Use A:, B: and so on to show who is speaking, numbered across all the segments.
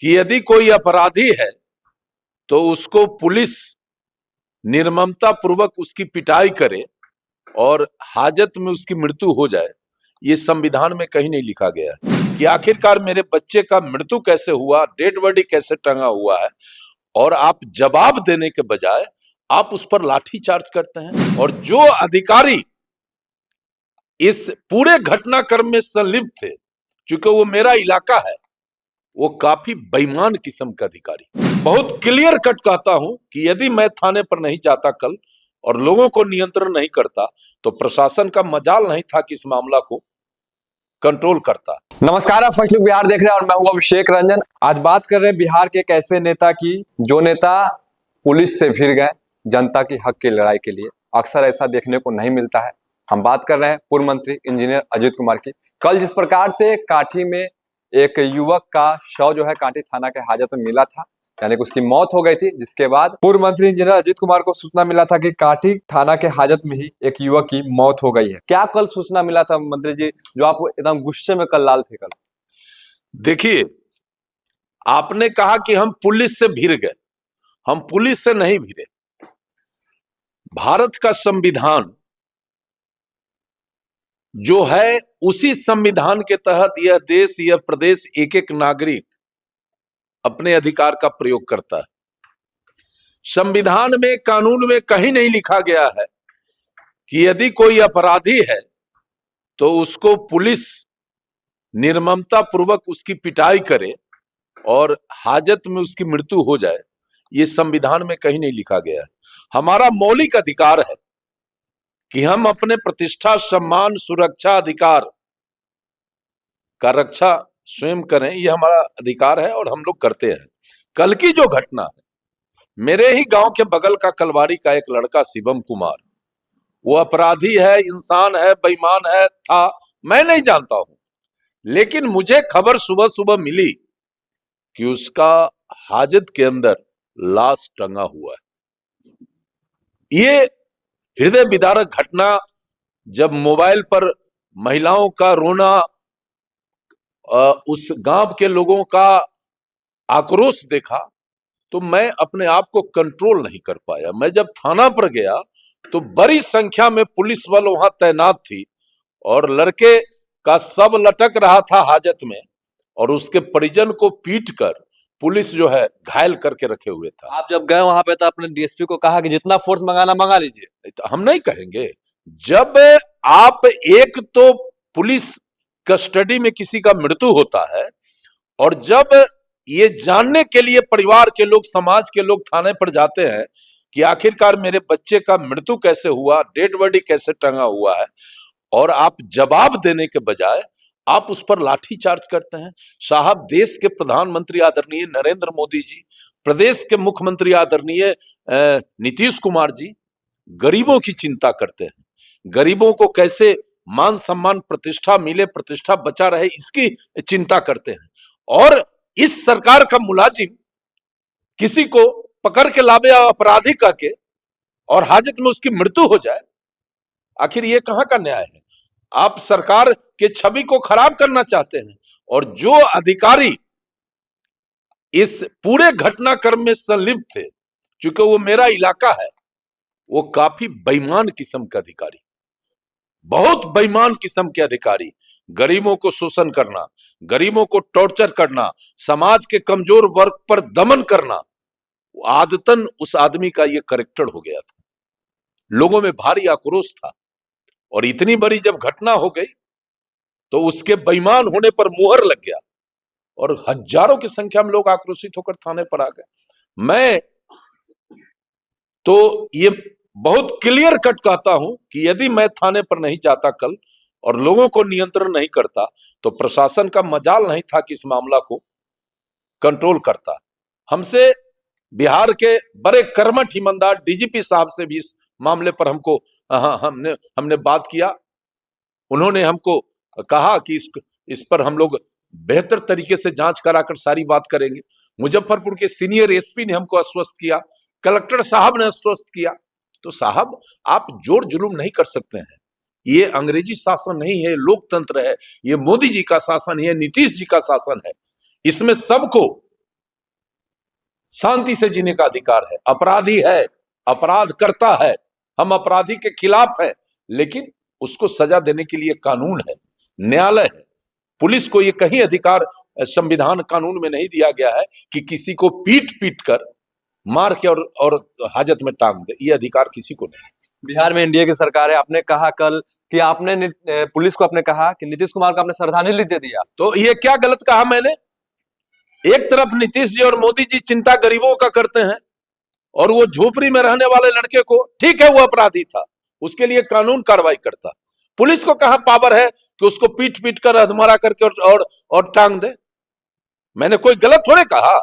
A: कि यदि कोई अपराधी है तो उसको पुलिस निर्ममता पूर्वक उसकी पिटाई करे और हाजत में उसकी मृत्यु हो जाए। ये संविधान में कहीं नहीं लिखा गया है कि आखिरकार मेरे बच्चे का मृत्यु कैसे हुआ, डेड बॉडी कैसे टंगा हुआ है, और आप जवाब देने के बजाय आप उस पर लाठी चार्ज करते हैं। और जो अधिकारी इस पूरे घटनाक्रम में संलिप्त थे, चूंकि वो मेरा इलाका है, वो काफी बेईमान किस्म का अधिकारी। बहुत क्लियर कट कहता हूं कि यदि मैं थाने पर नहीं जाता कल और लोगों को नियंत्रण नहीं करता तो प्रशासन का मजाल नहीं था कि इस मामला को कंट्रोल करता।
B: नमस्कार, आप फर्स्ट लुक बिहार देख रहे हैं और मैं हूं अभिषेक रंजन। आज बात कर रहे हैं बिहार के एक ऐसे नेता की जो नेता पुलिस से भिड़ गए जनता की हक की लड़ाई के लिए। अक्सर ऐसा देखने को नहीं मिलता है। हम बात कर रहे हैं पूर्व मंत्री इंजीनियर अजीत कुमार की। कल जिस प्रकार से काठी में एक युवक का शव जो है काठी थाना के हाजत में मिला था, यानी कि उसकी मौत हो गई थी, जिसके बाद पूर्व मंत्री इंजीनियर अजीत कुमार को सूचना मिला था कि काठी थाना के हाजत में ही एक युवक की मौत हो गई है। क्या कल सूचना मिला था मंत्री जी, जो आप एकदम गुस्से में कल लाल थे? कल
A: देखिए, आपने कहा कि हम पुलिस से भिड़ गए। हम पुलिस से नहीं भिड़े। भारत का संविधान जो है, उसी संविधान के तहत यह देश, यह प्रदेश, एक एक नागरिक अपने अधिकार का प्रयोग करता है। संविधान में, कानून में कहीं नहीं लिखा गया है कि यदि कोई अपराधी है तो उसको पुलिस निर्ममता पूर्वक उसकी पिटाई करे और हाजत में उसकी मृत्यु हो जाए। ये संविधान में कहीं नहीं लिखा गया है। हमारा मौलिक अधिकार है कि हम अपने प्रतिष्ठा, सम्मान, सुरक्षा अधिकार का रक्षा स्वयं करें। ये हमारा अधिकार है और हम लोग करते हैं। कल की जो घटना है, मेरे ही गांव के बगल का कलवारी का एक लड़का शिवम कुमार, वो अपराधी है, इंसान है, बेईमान है, था, मैं नहीं जानता हूं, लेकिन मुझे खबर सुबह सुबह मिली कि उसका हाजत के अंदर लाश टंगा हुआ है। ये हृदय विदारक घटना जब मोबाइल पर महिलाओं का रोना, उस गांव के लोगों का आक्रोश देखा तो मैं अपने आप को कंट्रोल नहीं कर पाया। मैं जब थाना पर गया तो बड़ी संख्या में पुलिस बल वहां तैनात थी और लड़के का शव लटक रहा था हाजत में, और उसके परिजन को पीट कर पुलिस जो है घायल करके रखे हुए था।
B: आप जब गए वहां पे तो आपने डीएसपी को कहा कि जितना फोर्स मंगाना मंगा लीजिए।
A: तो हम नहीं कहेंगे। जब आप, एक तो पुलिस कस्टडी में किसी का मृत्यु होता है, और जब ये जानने के लिए परिवार के लोग, समाज के लोग थाने पर जाते हैं कि आखिरकार मेरे बच्चे का मृत्यु कैसे हुआ, डेड बॉडी कैसे टंगा हुआ है, और आप जवाब देने के बजाय आप उस पर लाठी चार्ज करते हैं। साहब, देश के प्रधानमंत्री आदरणीय नरेंद्र मोदी जी, प्रदेश के मुख्यमंत्री आदरणीय नीतीश कुमार जी गरीबों की चिंता करते हैं। गरीबों को कैसे मान सम्मान, प्रतिष्ठा मिले, प्रतिष्ठा बचा रहे, इसकी चिंता करते हैं। और इस सरकार का मुलाजिम किसी को पकड़ के लावे अपराधी कह के और हाजत में उसकी मृत्यु हो जाए, आखिर ये कहां का न्याय है? आप सरकार के छवि को खराब करना चाहते हैं। और जो अधिकारी इस पूरे घटनाक्रम में संलिप्त थे, चूंकि वो मेरा इलाका है, वो काफी बेईमान किस्म का अधिकारी, बहुत बेईमान किस्म के अधिकारी, गरीबों को शोषण करना, गरीबों को टॉर्चर करना, समाज के कमजोर वर्ग पर दमन करना, आदतन उस आदमी का ये कैरेक्टर हो गया था। लोगों में भारी आक्रोश था, और इतनी बड़ी जब घटना हो गई तो उसके बेईमान होने पर मुहर लग गया और हजारों की संख्या में लोग आक्रोशित होकर थाने पर आ गए। मैं तो ये बहुत क्लियर कट कहता हूं कि यदि मैं थाने पर नहीं जाता कल और लोगों को नियंत्रण नहीं करता तो प्रशासन का मजाल नहीं था कि इस मामला को कंट्रोल करता। हमसे बिहार के बड़े कर्मठ ईमानदार डीजीपी साहब से भी इस मामले पर हमने बात किया। उन्होंने हमको कहा कि इस पर हम लोग बेहतर तरीके से जांच कराकर सारी बात करेंगे। मुजफ्फरपुर के सीनियर एसपी ने हमको आश्वस्त किया, कलेक्टर साहब ने आश्वस्त किया। तो साहब, आप जोर जुलूम नहीं कर सकते हैं। ये अंग्रेजी शासन नहीं है, लोकतंत्र है। ये मोदी जी का शासन है, नीतीश जी का शासन है। इसमें सबको शांति से जीने का अधिकार है। अपराधी है, अपराध करता है, हम अपराधी के खिलाफ हैं, लेकिन उसको सजा देने के लिए कानून है, न्यायालय है। पुलिस को ये कहीं अधिकार संविधान कानून में नहीं दिया गया है कि किसी को पीट पीट कर मार के और हाजत में टांग दे, ये अधिकार किसी को नहीं है।
B: बिहार में एनडीए की सरकार है। आपने कहा कल कि आपने पुलिस को आपने कहा कि नीतीश कुमार को आपने श्रद्धांजलि दे दिया,
A: तो ये क्या गलत कहा मैंने? एक तरफ नीतीश जी और मोदी जी चिंता गरीबों का करते हैं, और वो झोपड़ी में रहने वाले लड़के को, ठीक है वो अपराधी था, उसके लिए कानून कार्रवाई करता। पुलिस को कहां पावर है कि उसको पीट पीट कर अधमरा करके और टांग दे? मैंने कोई गलत थोड़े कहा।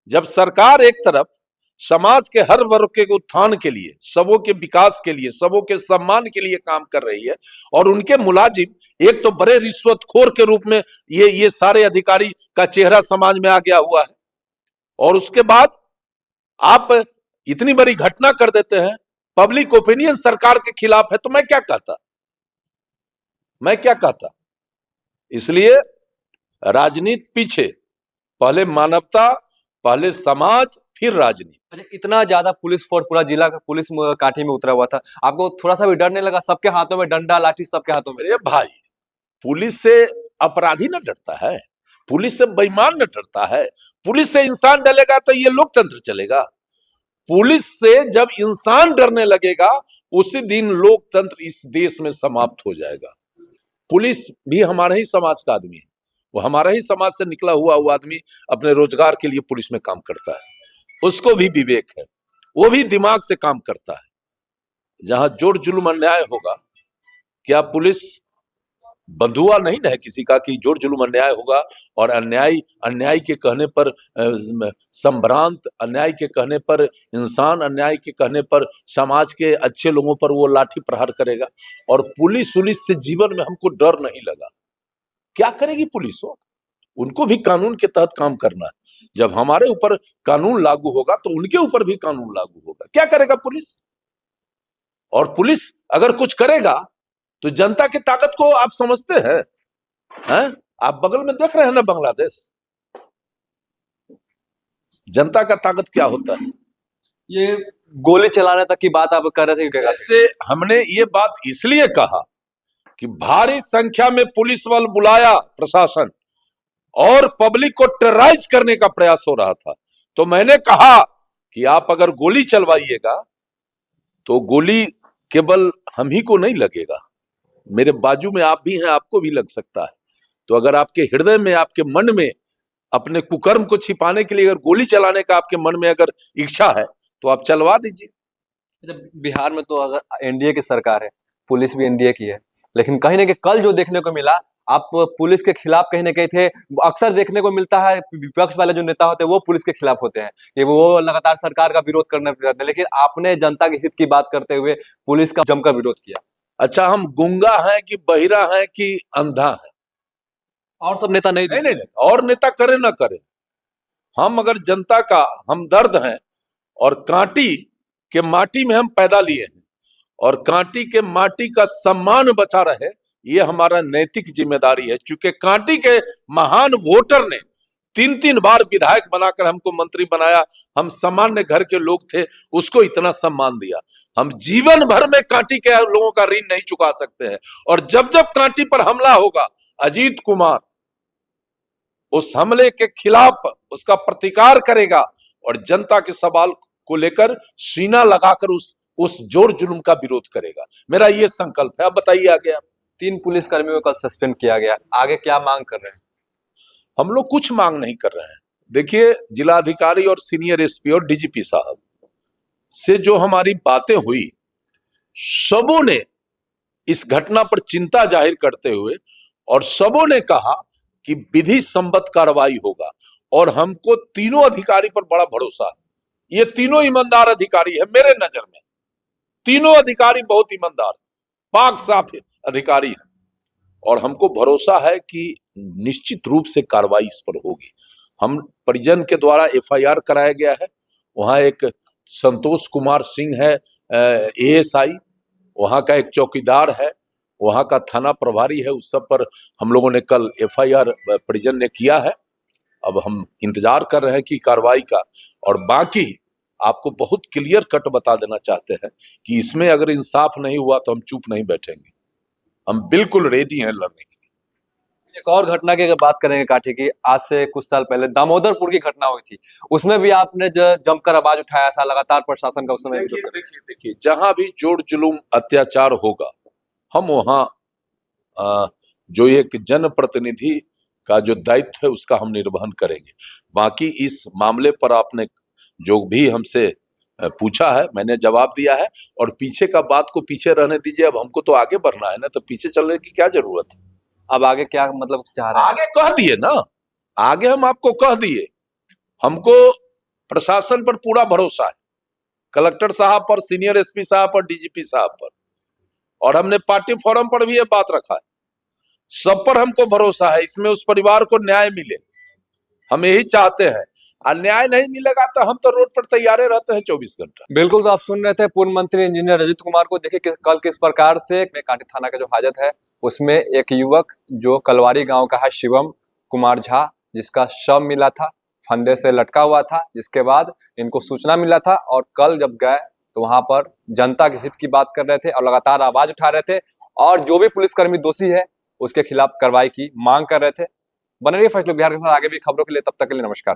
A: जब सरकार एक तरफ समाज के हर वर्ग के उत्थान के लिए, सबों के विकास के लिए, सबों के सम्मान के लिए काम कर रही है, और उनके मुलाजिम एक तो बड़े रिश्वतखोर के रूप में ये सारे अधिकारी का चेहरा समाज में आ गया हुआ है, और उसके बाद आप इतनी बड़ी घटना कर देते हैं, पब्लिक ओपिनियन सरकार के खिलाफ है, तो मैं क्या कहता? इसलिए राजनीति पीछे, पहले मानवता, पहले समाज, फिर राजनीति।
B: इतना ज्यादा पुलिस फोर्स पूरा जिला का पुलिस काठी में उतरा हुआ था, आपको थोड़ा सा भी डर नहीं लगा? सबके हाथों में डंडा लाठी, सबके हाथों में।
A: अरे भाई, पुलिस से अपराधी न डरता है, पुलिस से बेईमान न डरता है। पुलिस से इंसान डरेगा तो ये लोकतंत्र चलेगा। पुलिस से जब इंसान डरने लगेगा, उसी दिन लोकतंत्र इस देश में समाप्त हो जाएगा। पुलिस भी हमारे ही समाज का आदमी है, वो हमारा ही समाज से निकला हुआ वो आदमी अपने रोजगार के लिए पुलिस में काम करता है, उसको भी विवेक है, वो भी दिमाग से काम करता है। जहां जोर जुल्म अन्याय होगा, क्या पुलिस बंधुआ नहीं है किसी का कि जोर जुल्म अन्याय होगा, और अन्याय के कहने पर संभ्रांत, अन्याय के कहने पर इंसान, अन्याय के कहने पर समाज के अच्छे लोगों पर वो लाठी प्रहार करेगा? और पुलिस से जीवन में हमको डर नहीं लगा। क्या करेगी पुलिस? हो उनको भी कानून के तहत काम करना है। जब हमारे ऊपर कानून लागू होगा तो उनके ऊपर भी कानून लागू होगा। क्या करेगा पुलिस? और पुलिस अगर कुछ करेगा तो जनता की ताकत को आप समझते हैं? आप बगल में देख रहे हैं ना बांग्लादेश, जनता का ताकत क्या होता है?
B: ये गोली चलाने तक की बात आप कर रहे थे।
A: जैसे हमने ये बात इसलिए कहा कि भारी संख्या में पुलिस बल बुलाया प्रशासन, और पब्लिक को टेरराइज करने का प्रयास हो रहा था, तो मैंने कहा कि आप अगर गोली चलवाइएगा तो गोली केवल हम ही को नहीं लगेगा, मेरे बाजू में आप भी हैं, आपको भी लग सकता है। तो अगर आपके हृदय में, आपके मन में अपने कुकर्म को छिपाने के लिए अगर गोली चलाने का आपके मन में अगर इच्छा है तो आप चलवा दीजिए।
B: बिहार में तो अगर एनडीए की सरकार है, पुलिस भी एनडीए की है, लेकिन कहीं ना कहीं कल जो देखने को मिला, आप पुलिस के खिलाफ कहीं ना कहीं थे। अक्सर देखने को मिलता है विपक्ष वाले जो नेता होते हैं वो पुलिस के खिलाफ होते हैं, कि वो लगातार सरकार का विरोध करने चाहते हैं, लेकिन आपने जनता के हित की बात करते हुए पुलिस का जमकर विरोध किया।
A: अच्छा, हम गूंगा हैं कि बहिरा हैं कि अंधा है?
B: और सब नेता नहीं,
A: नहीं, और नेता करे ना करे, हम अगर जनता का हमदर्द हैं, और कांटी के माटी में हम पैदा लिए हैं, और कांटी के माटी का सम्मान बचा रहे, ये हमारा नैतिक जिम्मेदारी है। चूंकि कांटी के महान वोटर ने 3-3 बार विधायक बनाकर हमको मंत्री बनाया, हम सामान्य घर के लोग थे, उसको इतना सम्मान दिया। हम जीवन भर में कांटी के लोगों का ऋण नहीं चुका सकते हैं। और जब जब कांटी पर हमला होगा, अजीत कुमार उस हमले के खिलाफ उसका प्रतिकार करेगा, और जनता के सवाल को लेकर सीना लगाकर उस जोर जुल्म का विरोध करेगा। मेरा ये संकल्प है। अब बताइए आगे आप।
B: 3 पुलिस कर्मियों को कल सस्पेंड किया गया, आगे क्या मांग कर रहे हैं?
A: हम लोग कुछ मांग नहीं कर रहे हैं। देखिए, जिलाधिकारी और सीनियर एसपी और डीजीपी साहब से जो हमारी बातें हुई, सबों ने इस घटना पर चिंता जाहिर करते हुए, और सबों ने कहा कि विधि सम्मत कार्रवाई होगा, और हमको तीनों अधिकारी पर बड़ा भरोसा है। ये तीनों ईमानदार अधिकारी है मेरे नजर में, तीनों अधिकारी बहुत ईमानदार, पाक साफ अधिकारी हैं, और हमको भरोसा है कि निश्चित रूप से कार्रवाई इस पर होगी। हम परिजन के द्वारा एफआईआर कराया गया है। वहां एक संतोष कुमार सिंह है एएसआई, वहां का एक चौकीदार है, वहां का थाना प्रभारी है, उस सब पर हम लोगों ने कल एफआईआर परिजन ने किया है। अब हम इंतजार कर रहे हैं कि कार्रवाई का। और बाकी आपको बहुत क्लियर कट बता देना चाहते हैं कि इसमें अगर इंसाफ नहीं हुआ तो हम चुप नहीं बैठेंगे, हम बिल्कुल रेडी हैं लड़ने के लिए।
B: एक और घटना की अगर बात करेंगे काठी की, आज से कुछ साल पहले दामोदरपुर की घटना हुई थी, उसमें भी आपने जमकर आवाज उठाया था, लगातार प्रशासन का उस समय
A: देखिए जहां भी जोर जुलूम अत्याचार होगा, हम वहां जो एक जनप्रतिनिधि का जो दायित्व है उसका हम निर्वहन करेंगे। बाकी इस मामले पर आपने जो भी हमसे पूछा है मैंने जवाब दिया है, और पीछे का बात को पीछे रहने दीजिए, अब हमको तो आगे बढ़ना है ना, तो पीछे चलने की क्या जरूरत है।
B: अब आगे क्या मतलब चाह रहे हैं?
A: आगे कह दिए ना, आगे हम आपको कह दिए, हमको प्रशासन पर पूरा भरोसा है, कलेक्टर साहब पर, सीनियर एसपी साहब पर, डीजीपी साहब पर, और हमने पार्टी फोरम पर भी ये बात रखा है, सब पर हमको भरोसा है, इसमें उस परिवार को न्याय मिले, हम यही चाहते हैं। और न्याय नहीं मिलेगा तो हम तो रोड पर तैयारे रहते हैं 24 घंटा।
B: बिल्कुल, तो आप सुन रहे थे पूर्व मंत्री इंजीनियर रजत कुमार को। देखिए कल किस प्रकार से कांटी थाना का जो हाजत है उसमें एक युवक जो कलवारी गांव का है, शिवम कुमार झा, जिसका शव मिला था, फंदे से लटका हुआ था, जिसके बाद इनको सूचना मिला था और कल जब गए तो वहां पर जनता के हित की बात कर रहे थे और लगातार आवाज उठा रहे थे और जो भी पुलिसकर्मी दोषी है उसके खिलाफ कार्रवाई की मांग कर रहे थे। बने रहिए फर्स्ट लुक बिहार के साथ आगे भी खबरों के लिए, तब तक के लिए नमस्कार।